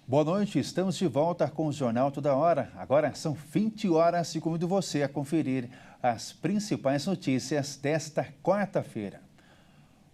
Boa noite, estamos de volta com o Jornal Toda Hora. Agora são 20 horas e convido você a conferir as principais notícias desta quarta-feira.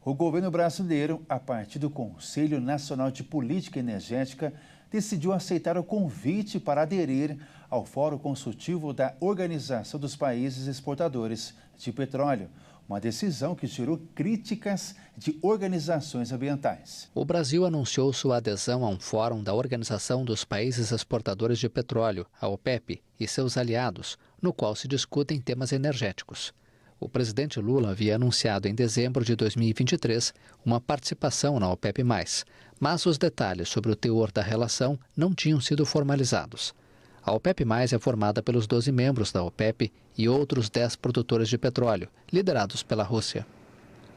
O governo brasileiro, a partir do Conselho Nacional de Política Energética, decidiu aceitar o convite para aderir ao Fórum Consultivo da Organização dos Países Exportadores de Petróleo. Uma decisão que gerou críticas de organizações ambientais. O Brasil anunciou sua adesão a um fórum da Organização dos Países Exportadores de Petróleo, a OPEP, e seus aliados, no qual se discutem temas energéticos. O presidente Lula havia anunciado em dezembro de 2023 uma participação na OPEP+, mas os detalhes sobre o teor da relação não tinham sido formalizados. A OPEP+, é formada pelos 12 membros da OPEP e outros 10 produtores de petróleo, liderados pela Rússia.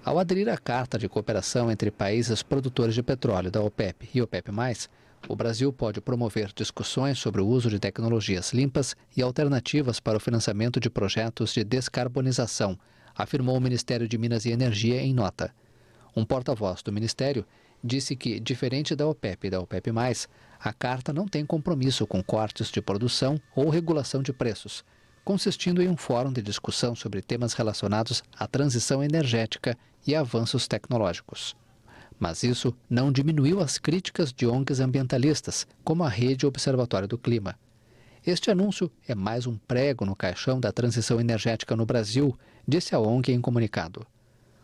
Ao aderir à Carta de Cooperação entre países produtores de petróleo da OPEP e OPEP+, o Brasil pode promover discussões sobre o uso de tecnologias limpas e alternativas para o financiamento de projetos de descarbonização, afirmou o Ministério de Minas e Energia em nota. Um porta-voz do Ministério disse que, diferente da OPEP e da OPEP+, a carta não tem compromisso com cortes de produção ou regulação de preços, consistindo em um fórum de discussão sobre temas relacionados à transição energética e avanços tecnológicos. Mas isso não diminuiu as críticas de ONGs ambientalistas, como a Rede Observatório do Clima. Este anúncio é mais um prego no caixão da transição energética no Brasil, disse a ONG em comunicado.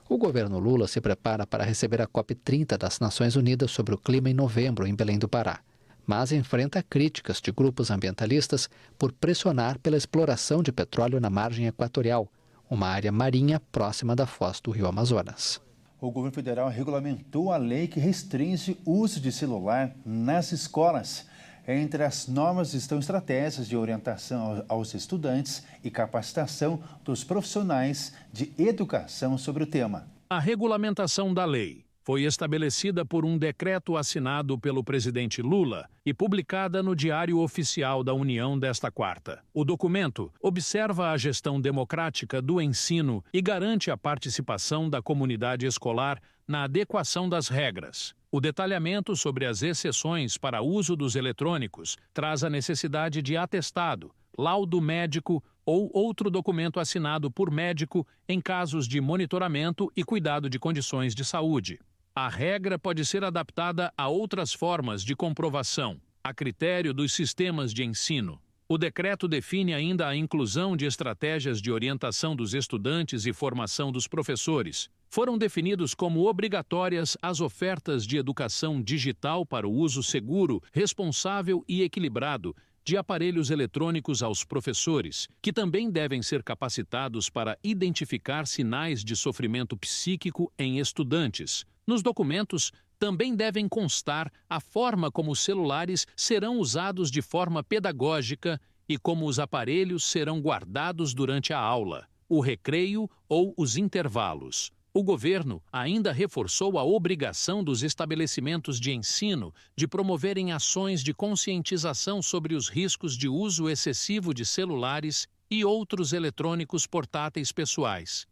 O governo Lula se prepara para receber a COP30 das Nações Unidas sobre o clima em novembro, em Belém do Pará, mas enfrenta críticas de grupos ambientalistas por pressionar pela exploração de petróleo na margem equatorial, uma área marinha próxima da foz do Rio Amazonas. O governo federal regulamentou a lei que restringe o uso de celular nas escolas. Entre as normas estão estratégias de orientação aos estudantes e capacitação dos profissionais de educação sobre o tema. A regulamentação da lei foi estabelecida por um decreto assinado pelo presidente Lula e publicada no Diário Oficial da União desta quarta. O documento observa a gestão democrática do ensino e garante a participação da comunidade escolar na adequação das regras. O detalhamento sobre as exceções para uso dos eletrônicos traz a necessidade de atestado, laudo médico ou outro documento assinado por médico em casos de monitoramento e cuidado de condições de saúde. A regra pode ser adaptada a outras formas de comprovação, a critério dos sistemas de ensino. O decreto define ainda a inclusão de estratégias de orientação dos estudantes e formação dos professores. Foram definidos como obrigatórias as ofertas de educação digital para o uso seguro, responsável e equilibrado de aparelhos eletrônicos aos professores, que também devem ser capacitados para identificar sinais de sofrimento psíquico em estudantes. Nos documentos, também devem constar a forma como os celulares serão usados de forma pedagógica e como os aparelhos serão guardados durante a aula, o recreio ou os intervalos. O governo ainda reforçou a obrigação dos estabelecimentos de ensino de promoverem ações de conscientização sobre os riscos de uso excessivo de celulares e outros eletrônicos portáteis pessoais.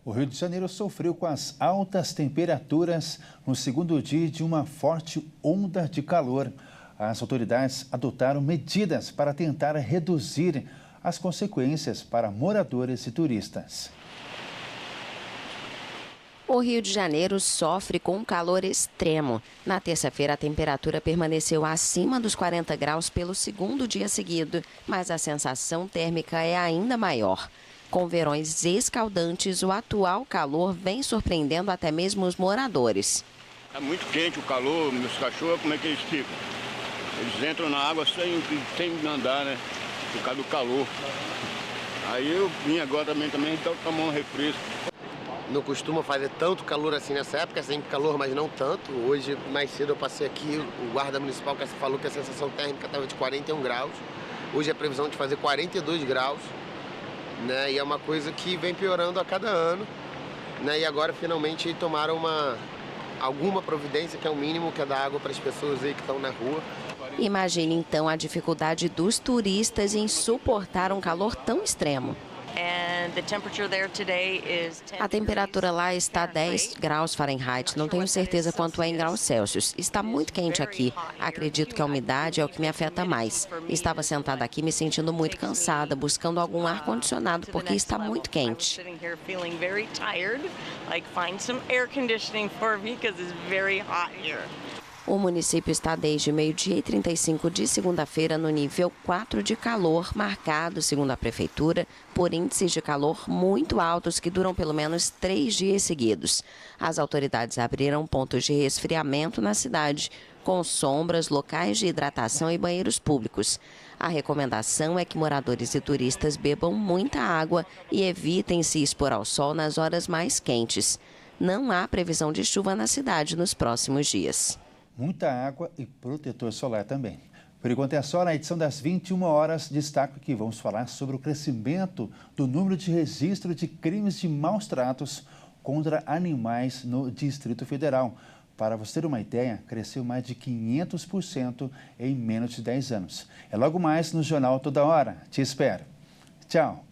O Rio de Janeiro sofreu com as altas temperaturas no segundo dia de uma forte onda de calor. As autoridades adotaram medidas para tentar reduzir as consequências para moradores e turistas. O Rio de Janeiro sofre com um calor extremo. Na terça-feira, a temperatura permaneceu acima dos 40 graus pelo segundo dia seguido, mas a sensação térmica é ainda maior. Com verões escaldantes, o atual calor vem surpreendendo até mesmo os moradores. É muito quente o calor, meus cachorros, como é que eles ficam? Eles entram na água sem andar, né? Por causa do calor. Aí eu vim agora também tomar um refresco. Não costuma fazer tanto calor assim nessa época, sempre calor, mas não tanto. Hoje, mais cedo, eu passei aqui, o guarda municipal falou que a sensação térmica estava de 41 graus. Hoje a previsão de fazer 42 graus, né? E é uma coisa que vem piorando a cada ano, né? E agora, finalmente, tomaram alguma providência, que é o mínimo, que é dar água para as pessoas aí que estão na rua. Imagine, então, a dificuldade dos turistas em suportar um calor tão extremo. A temperatura lá está 10 graus Fahrenheit, não tenho certeza quanto é em graus Celsius. Está muito quente aqui. Acredito que a umidade é o que me afeta mais. Estava sentada aqui me sentindo muito cansada, buscando algum ar-condicionado, porque está muito quente. O município está desde meio-dia e 35 de segunda-feira no nível 4 de calor, marcado, segundo a prefeitura, por índices de calor muito altos que duram pelo menos 3 dias seguidos. As autoridades abriram pontos de resfriamento na cidade, com sombras, locais de hidratação e banheiros públicos. A recomendação é que moradores e turistas bebam muita água e evitem se expor ao sol nas horas mais quentes. Não há previsão de chuva na cidade nos próximos dias. Muita água e protetor solar também. Por enquanto é só. Na edição das 21 horas, destaco que vamos falar sobre o crescimento do número de registro de crimes de maus tratos contra animais no Distrito Federal. Para você ter uma ideia, cresceu mais de 500% em menos de 10 anos. É logo mais no Jornal Toda Hora. Te espero. Tchau.